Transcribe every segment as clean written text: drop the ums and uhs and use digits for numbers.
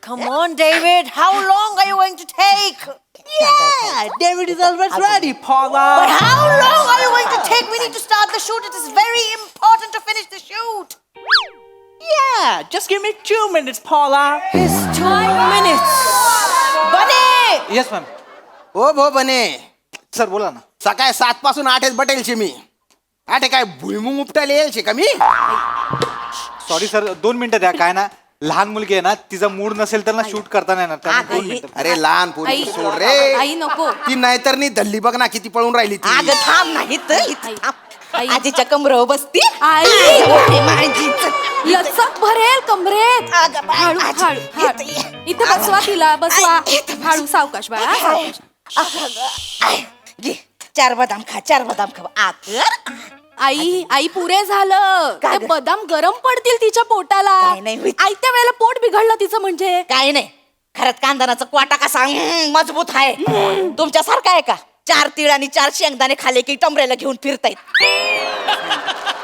Come on, David. How long are you going to take? Yeah, David is always ready, Paula. But how long are you going to take? We need to start the shoot. It is very important to finish the shoot. Yeah, just give me 2 minutes, Paula. It's 2 minutes. Bunny! Yes ma'am. ओ भो बने sir बोला ना. सकाळी 7 पासून 8 बटेलची मी 8 काय भुईमुंग उपटायला यायची का मी सॉरी सर 2 मिनिटं द्या. काय ना लहान मुलगी आहे ना तिचा मूड नसेल तर ना शूट करता नाही येणार. त्यामुळे 2 मिनिटं. अरे लहान पोरी सोड रे आई नको. ती नाहीतर नी धल्ली बघ ना किती पळून राहिली ती अगं थांब नाही आजीच्या कमरवर बसती आई माझीच लचक भरेल कमरेत. अगं बाळ, हळू आजी, हळू हळू इथे बसवा तिला बसवा. हळू सावकाश बाळा सावकाश. घे 4 बदाम खा 4 बदाम खा आकर आई आई पुरे झालं. का ते गं? बदाम गरम पडतील तिच्या पोटाला. काय नाही होत. आयत्या वेळेला पोट बिघडलं तिचं म्हणजे. काय नाही खरंच कांदनाचा क्वाटा कसा मजबूत आहे तुमच्यासारखा आहे का 4 तीळ आणि 4 शेंगदाणे खाले की टमरेला घेऊन फिरतायत.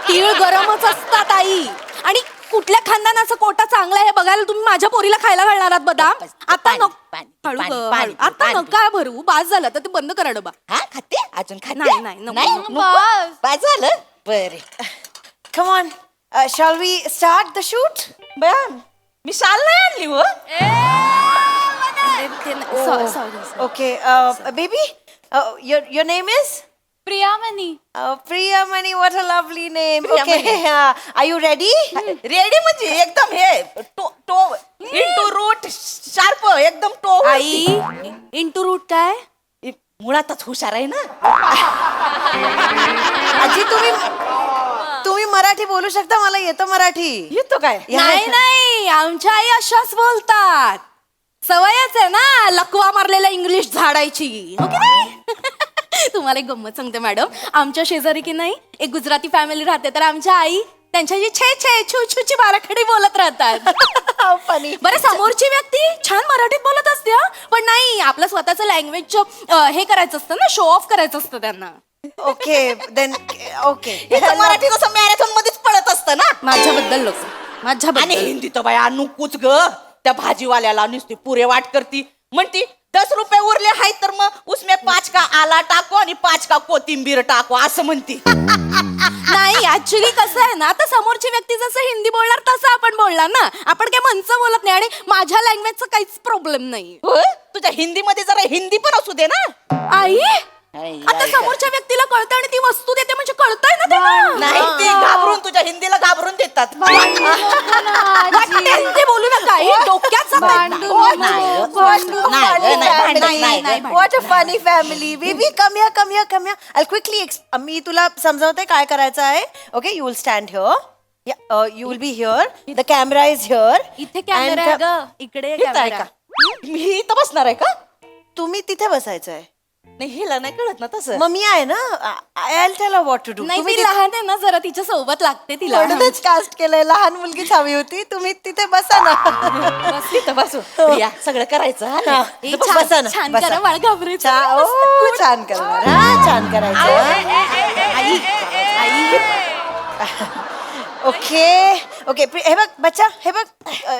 तीळ गरमच असतात आई. आणि कुठल्या खानदानाचा कोटा चांगला आहे बघायला तुम्ही माझ्या पोरीला खायला घालणार आहात बदाम. आता पाणी, नको पाणी, हळू पाणी, ग, पाणी, हळू. आता पाणी. नका भरू. बास झालं तर ते बंद करा डबा. हा खाते अजून खाते नाही, नाही, नको, नको. नको? बस झालं बरे Come on, shall we start the shoot? बयान मी शाल नाही आणली हो Sorry. Okay, baby, your name is? प्रियामणी. Priyamani, what a lovely name. Priyamani. Okay, are you ready? Ready म्हणजे एकदम हे टो इंटू रूट शार्प एकदम टो आई इंटू रूट काय? मुळातच हुशार आहे ना आजी तुम्ही मराठी बोलू शकता मला येतं मराठी. येतो काय नाही नाही आमच्या आई अशाच बोलतात. सवयच आहे ना लकवा मारलेला इंग्लिश झाडायची. हो की नाही? तुम्हाला एक गंमत सांगते मॅडम. आमच्या शेजारी की नाही एक गुजराती फॅमिली राहते तर आमच्या आई त्यांच्याशी छे छे छू छूची बाराखडी बोलत राहतात. फनी. बरं समोरची व्यक्ती छान मराठीत बोलत असते हं. पण नाही आपलं स्वतःचं लँग्वेजचं हे करायचं असतं ना शो ऑफ करायचं असतं त्यांना. Okay then okay. मराठी कसं मॅरेथॉन मध्येच पळत असतं ना माझ्याबद्दल लोक आणि माझ्याबद्दल. हिंदी तर बाया नुकूच ग त्या भाजीवाल्याला नुसती पुरे वाट करती म्हणती 10 रुपये उरले आहेत तर मग उसमे 5 का आला टाको आणि 5 का कोथिंबीर टाको असं म्हणती नाही ऍक्च्युली कसं आहे ना आता समोरची व्यक्ती जसं हिंदी बोलणार तसं आपण बोलणार ना. आपण काय मनचं बोलत नाही आणि माझ्या लँग्वेजचा काहीच प्रॉब्लेम नाही. होय? तुझ्या हिंदी मध्ये जरा हिंदी पण असू दे ना आई आई, आता आई, समोरच्या व्यक्तीला कळतं आणि ती वस्तू देते म्हणजे कळतंय ना त्यांना. नाही ते घाबरून तुझ्या हिंदीला घाबरून देतात वाटेल ते बोलू नका आई. डोक्याचा भांडू हो, नको. नाही. नाही, भांडत नाही. What a funny family. Baby, come here. I'll quickly मी तुला समजावते काय करायचं आहे. Okay, you will stand here. Yeah, you will be here. The camera is here. इथे कॅमेरा आहे ग. इकडे इथं आहे कॅमेरा. का मी इथं बसणार आहे का तुम्ही तिथे बसायचं आहे. नाही हिला नाही कळत ना तसं मग मी आहे ना. I'll tell her what to do. नाही तुम्ही ती लहान आहे ना जरा तिच्या सोबत लागते तिला. म्हणूनच कास्ट केलंय. लहान मुलगीच हवी होती. तुम्ही तिथे बसा ना. इथं बसू प्रिया, सगळं करायचं हा ना? ए, बसा छान ना, छान बसा. करा बाळ घाबरायचं. छान करणार. हा छान करायचं. ओके हे बघ बच्चा हे बघ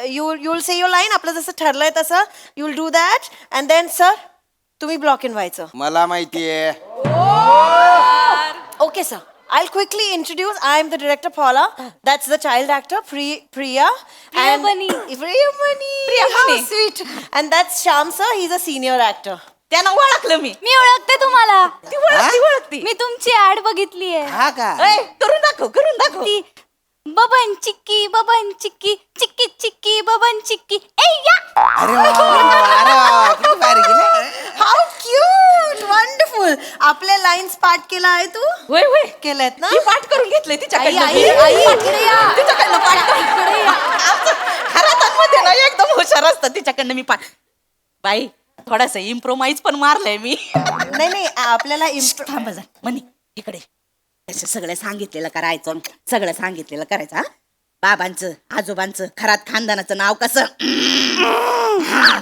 you will say your line. आपलं जसं ठरलंय तसं you will do that and then sir तुम्ही ब्लॉक इन व्हायचं. मला माहितीये Okay, sir. I'll quickly introduce. I am the director, Paula. That's the child actor, Priya. Priyamani. Priyamani. How sweet. And that's Shyam, sir. He's a senior actor. त्यानं ओळखलं मी मी ओळखते तुम्हाला. ती ओळखती मी तुमची ऍड बघितली आहे. हा का ए, करून दाखव ती बबन चिक्की चिक्की चिक्की बबन चिक्की ए या. अरे वा, अरे वा, किती भारी केलं. How cute. Wonderful. आपल्या लाईन्स पाठ केला आहे तू? होय होय केलेत ना? मी पाठ करून घेतलंय तिच्याकडनं आई, मी. आई, इकडे या. तिच्याकडनं पाठ करून घरात ना एकदम हुशार असतं तिच्याकडनं मी पाठ बाई थोडासा इम्प्रोमाइज पण मारलंय मी नाही आपल्याला थांबा जा म्हणे इकडे असं सगळं सांगितलेलं करायचं करायचं हा बाबांचं आजोबांचं खरात खानदानाचं नाव कसं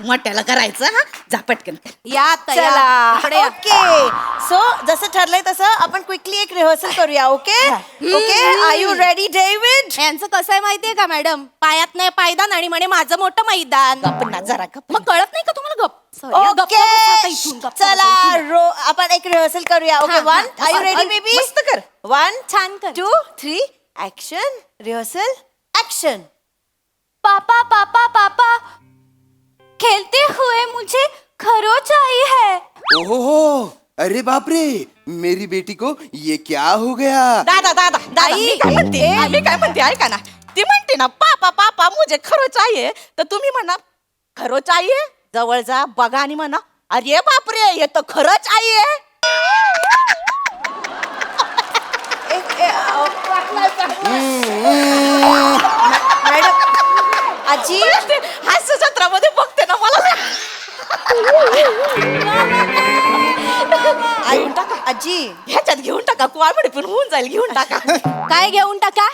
मोठ्याला करायचं हा जा पटकन कर. या आता, या. चला इकडे या. ओके सो जसं ठरलंय तसं आपण क्विकली एक रिहर्सल करूया okay okay are you ready David यांचं कसं आहे माहितीये का मॅडम, पायात नाही पायदान आणि म्हणे माझं मोठं मैदान. गप्प ना जरा गप्प. मग कळत नाही का तुम्हाला? गप Sorry, गप्प बसा आता इथून, गप्प बसा चला इथून. आपण एक रिहर्सल करूया ओके हा, हा. One are you ready baby मस्त कर. 1 छान कर. 2 3 ऍक्शन रिहर्सल ऍक्शन पापा पापा पापा खेलते हुए मुझे खरोच आई है. ओहो अरे बाप रे मेरी बेटी को ये क्या हो गया दादा दादा दादा मी काय म्हणते ऐका ना ती म्हणते ना पापा पापा मुझे खरं चाहिए तर तुम्ही म्हणा खरं चाहिए जवळ जा बघा आणि म्हणा अरे बापरे हे तर खरंच आहे. मॅडम आजी हास्य जत्रामध्ये बघते ना मला घेऊन टाका आजी ह्याच्यात घेऊन टाका कॉमेडी पण होऊन जाईल घेऊन टाका. काय घेऊन टाका?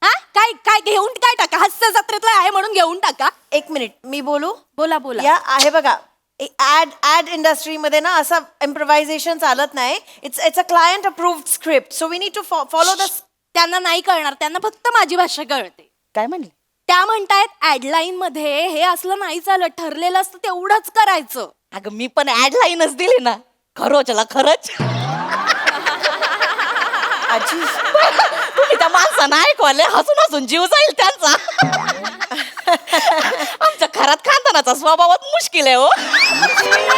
हा काय काय घेऊन काय टाका? हास्य जत्रेतलं आहे म्हणून घेऊन टाका. एक मिनिट मी बोलू बोला बोला. या आहे बघा ऍड इंडस्ट्रीमध्ये ना असं इम्प्रोव्हायझेशन चालत नाही it's a client approved script so we need to follow the त्यांना नाही कळणार, त्यांना फक्त माझी भाषा कळते. काय म्हणले त्या म्हणतायत ऍडलाईन मध्ये हे असलं नाही चालत, ठरलेलं असतं तेवढंच करायचं. अगं मी पण ऍड लाईनच दिली ना खरोचला खरंच. आजी तुम्ही त्या माणसानं ऐकवाले हसून हसून जीव जाईल त्यांचा. आमच्या घरात खानदानाचा स्वभावात मुश्किल आहे हो.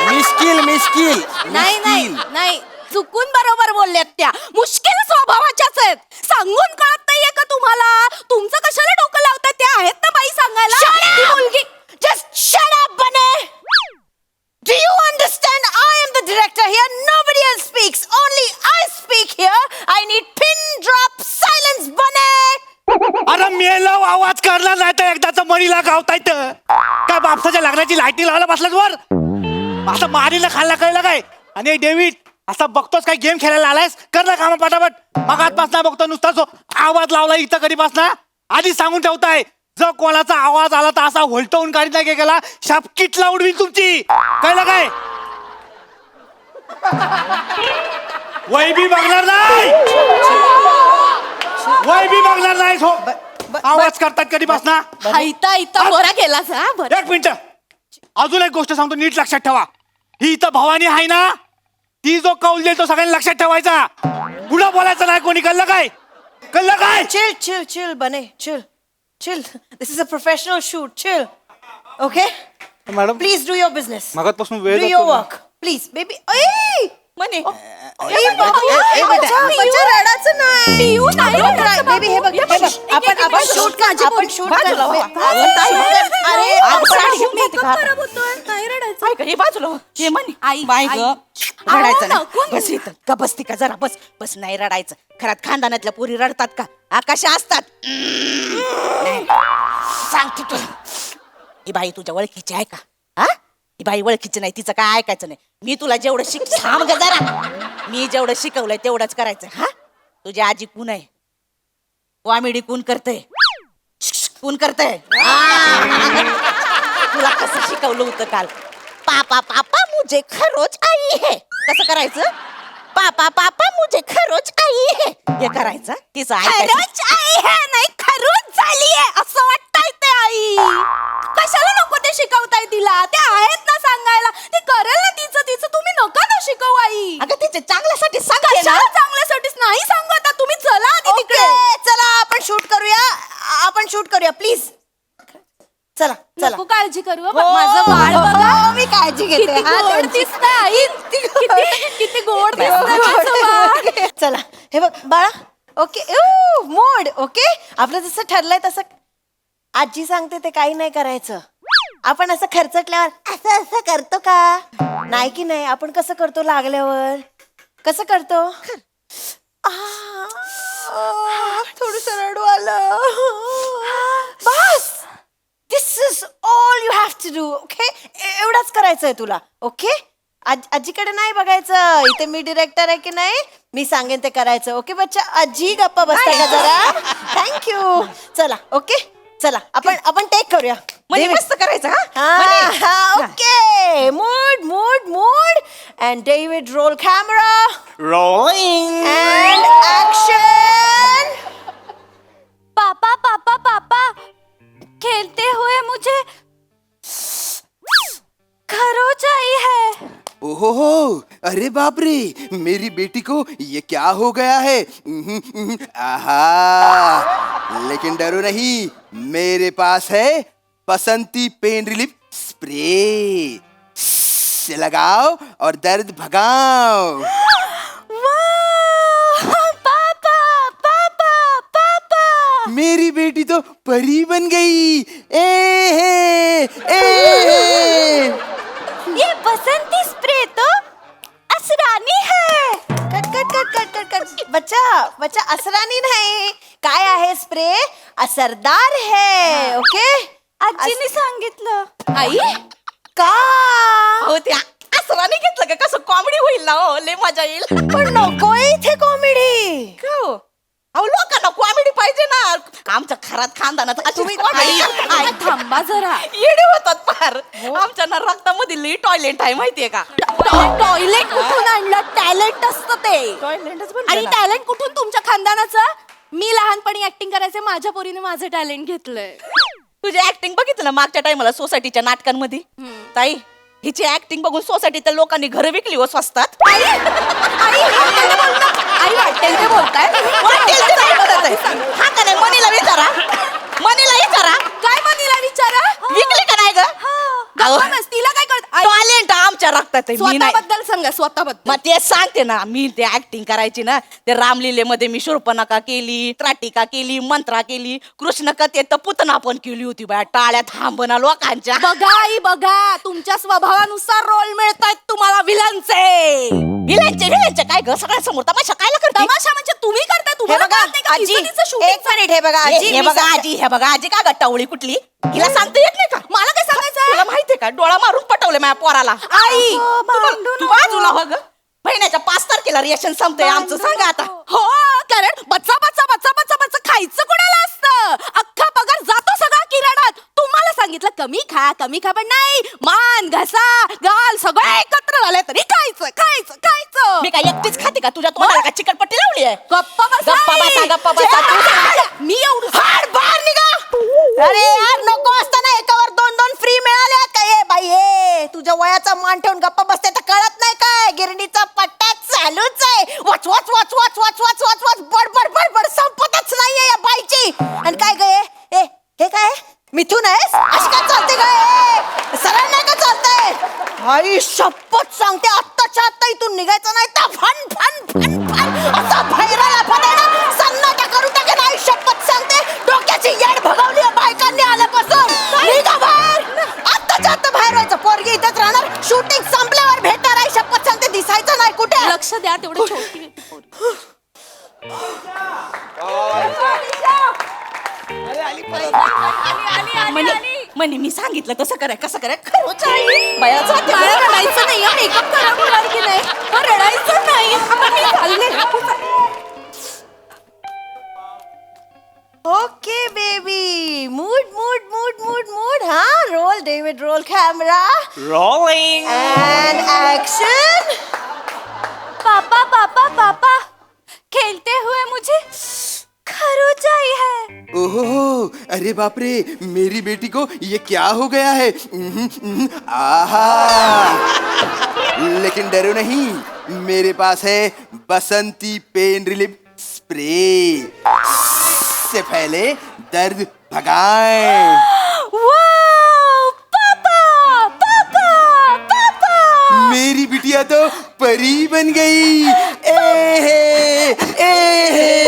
मिस्किल नाही नाही नाही चुकून बरोबर बोलल्यात त्या. मुश्किल स्वभावाच्याच आहेत. सांगून कळत नाहीये का तुम्हाला? तुमचं कशाला डोकं लावताय? ते आहेत ना बाई सांगायला. ती मुलगी just shut up बने do you understand I am the director here nobody else speaks only I speak here I need pin drop silence बने अरे मेला आवाज करणार नाही तर एकदाच मरीला गावता येतं काय बापसाच्या लग्नाची लाईटी लावायला बसलाच वर असं मारीला खाल्ला कळलं काय. आणि डेव्हिड असा बघतोस काय गेम खेळायला आलायस कर ना कामा पटापट मग आतपासना बघतो नुसता सो आवाज लावला इथं कधीपासना आधी सांगून ठेवताय जर कोणाचा आवाज आला तर असा व्होल्टवून काढीत नाही गेला शाप किटला उडवी तुमची कळलं काय. वय बी बघणार नाही वय बी बघणार नाही हो आवाज करतात कधीपासना. हायता इथं बरा केलास हा बरं. एक मिनिट अजून एक गोष्ट सांगतो नीट लक्षात ठेवा ही इथं भवानी आहे ना ती जो कौल देईल तो सगळ्यांनी लक्षात ठेवायचा पुढं बोलायचं नाही कोणी कळलं काय कळलं काय. chill बने chill this is a professional shoot chill okay madam please do your business मगातपासून वेळ do your work please baby ओय म्हणे बच्चा रडायचं नाही पिऊ नाही Don't रडायचं cry, baby, हे बघ, हे बघ. आपण shoot बाजूला हो. अरे आज साडी घेऊन येते का? खराब होतोय नाही रडायचं. ऐक हे बाजूला हो. हे म्हणे आई, बाय आई. ग रडायचं आहो, नाही नको. बस इथं का बसती का जरा बस बस नाही रडायचं. खरात खानदानातल्या पोरी रडतात का आकाशा असतात. नाही. सांगते तुला ही बाई तुझ्या ओळखीची आहे का हा ही बाई ओळखीची नाही तिचं काय ऐकायचं नाही. मी तुला जेवढं थांब ग जरा मी जेवढं शिकवलंय तेवढंच करायचं हा. तुझी आजी कोण आहे कॉमेडी कोण करते कोण करते तुला कसं शिकवलं होतं काल पापा पापा मुझे खरोच आई है कसं करायचं पापा पापा मुझे खरोच आई है हे करायचं तिचं ऐकायचं. खरोच आई है नाही खरोच झालीये असं वाटतंय ते आई. कशाला नको ते शिकवताय तिला? ते आहेत ना सांगायला ते करेल ना तिचं तुम्ही नका ना शिकवू आई. अगं तिच्या चांगल्यासाठी सांगते ना. कशाला चांगल्यासाठीच नाही सांगत तुम्ही. चला आधी ओके तिकडे. चला आपण शूट करूया प्लीज चला चला नको काळजी करू हं. हो, माझं बाळ हो, बघा हो, मी काळजी घेते. किती हा, गोड त्यांची. दिसतंय आई. किती गोड दिसतंय माझं बाळ. चला हे बघ बाळा ओके मोड ओके आपलं जसं ठरलंय तसं आजी सांगते ते काही नाही करायचं. आपण असं खर्चटल्यावर असं असं करतो का नाही की नाही आपण कसं करतो लागल्यावर कसं करतो थोडस रडू आलं बस this is all you have to do okay एवढंच करायचंय तुला ओके आजीकडे नाही बघायचं, इथे मी डिरेक्टर आहे की नाही, मी सांगेन ते करायचं. ओके बच्चा, आजी गप्पा बसता का जरा. थँक्यू. चला ओके, चला आपण टेक करूया. म्हणजे डेव्हिड. मस्त करायचं हा हा हा okay. Mood mood mood and David roll camera Rolling. And action. पापा पापा पापा, खेलते हुए मुझे खरोच आई है. ओहो, अरे बाप रे, मेरी बेटी को ये क्या हो गया है? आहा, लेकिन डरो नहीं, मेरे पास है बसंती पेन रिलीफ स्प्रे. से लगाओ और दर्द भगाओ. वाह, पापा पापा पापा. मेरी बेटी तो परी बन गई. ए ये बसंती स्प्रे तो असरानी है. Cut cut cut cut cut cut. बच्चा बच्चा, असरानी नाही, काय आहे स्प्रे, असरदार है. ओके. आजीने सांगितलं. आई का हो ते असराने घेतलं का कसं कॉमेडी होईल ना हो लय मजा येईल पण नको इथे कॉमेडी. का हो? अहो लोकांना कॉमेडी पाहिजे ना आमच्या घरात खानदानात तुम्ही आई थांबा जरा. येडे होतात फार आमच्या ना रक्तामध्ये लई टॉयलेट आहे माहितीये का टॉयलेट कुठून आणलं? टॅलेंट असतं ते. टॉयलेटच आणि टॅलेंट कुठून तुमच्या खानदानाचं? मी लहानपणी ऍक्टिंग करायचे, माझ्या पोरीने माझं टॅलेंट घेतलंय. तुझी ऍक्टिंग बघितलं ना मागच्या टाइमला सोसायटीच्या नाटकांमध्ये ताई हिची ऍक्टिंग बघून सोसायटीच्या लोकांनी घरं विकली हो स्वस्तात आई आई आई वाटेल ते बोलताय. वाटेल ते नाही बोलत आहे. हा का नाही मनीला विचारा काय मनीला विचारा. विकली का नाही ग गप्पा बस, तिला काय कळत? टॅलेंट आमच्या रक्तात आहे मी नाही स्वतःबद्दल सांगा, स्वतःबद्दल. मग ते सांगते ना मी ते ऍक्टिंग करायची ना ते रामलीलेमध्ये मी शूर्पणखा केली, त्राटिका केली, मंत्रा केली, कृष्ण कथेत तर पुतना पण केली होती बाया टाळ्या थांबना लोकांच्या बघा आई बघा, तुमच्या स्वभावानुसार रोल मिळतायत तुम्हाला विलनचे. विलांचे काय ग सगळ्या समोर तमाशा काय करते तमाशा म्हणजे तुम्ही करताय, हे तुम्हाला बघा कळत नाही का? आजी, खिचडीचं shooting एक मिनिट. हे बघा आजी, हे मी बघा सांगते. आजी हे बघा आजी का गट्टावळी कुठली हिला सांगता येत नाही का मला काय सांगायचं? तुला माहितीये का डोळा मारून पटवले माझ्या पोराला आई, तू बाजूला हो ग महिन्याच्या 5 तारखेला रिएक्शन संपतंय आमचं सांगा आता हो, कारण बच्चा बच्चा बच्चा बच्चा बच्चा खायचं कोणाला असतं? अख्खा पगार जातो सगळा किराणात. तुम्हाला सांगितलं कमी खा पण नाही, मान घसा गाल सगळं एकत्र झाले तरी खायचं खायचं खायचं. मी काय एकटीच खाते का तुझ्या तोंडाला का चिकटपट्टी लावली आहे गप्पा बसा गप्पा आई. बसा, गप्पा बसा. मी एवढं हाड बाहेर निघा अरे यार नको असताना एकावर 2 फ्री मिळाले का? ए बाई ए, तुझ्या वयाचा मान ठेवून गप्पा बसते तर कळत नाही काय? गिरणीचा पट्टा चालूच आहे. वाच वाच वाच वाच वाच वाच वाच वाच बडबड बडबड संपतच नाहीये या बाईची. आणि काय ग हे काय मिथून आहेस? अशी काय चालते काय? सरळ नाही का चालतंय? आई शपथ सांगते, आत्ताच्या आत्ता इथून निघायचं नाही तर फन फन फन फन असा भैराला फटायला सन्नाटा करू टाके. नाही शपथ सांगते, डोक्याची येड भगवली या बायकांनी आल्यापासून. निघा बाहेर, आत्ताच्या आत्ता बाहेर व्हायचं. पोरगी इथंच राहणार, शूटिंग संपल्यावर भेटणार. आई शपथ सांगते, दिसायचं नाही कुठे. लक्ष द्या तेवढं छोटी आहे ती पोरगी. म्हणे मी सांगितलं तसं कराय कसं कराय खरंच आहे बाया जाते मला रडायचं नाही, मेकअप करा होणार की नाही? रडायचं नाही. मी चालले. Okay baby, mood mood mood mood mood. हा roll David roll camera Rolling. And action. पापा पापा पापा, खेलते हुए मुझे खरोच आई है. ओहो, अरे बाप रे, मेरी बेटी को ये क्या हो गया है? आहा, लेकिन डरो नहीं, मेरे पास है बसंती पेन रिलीफ स्प्रे. से पहले दर्द भगाएं. वाव, पापा पापा पापा. मेरी बिटिया तो परी बन गई. ए हे, ए हे.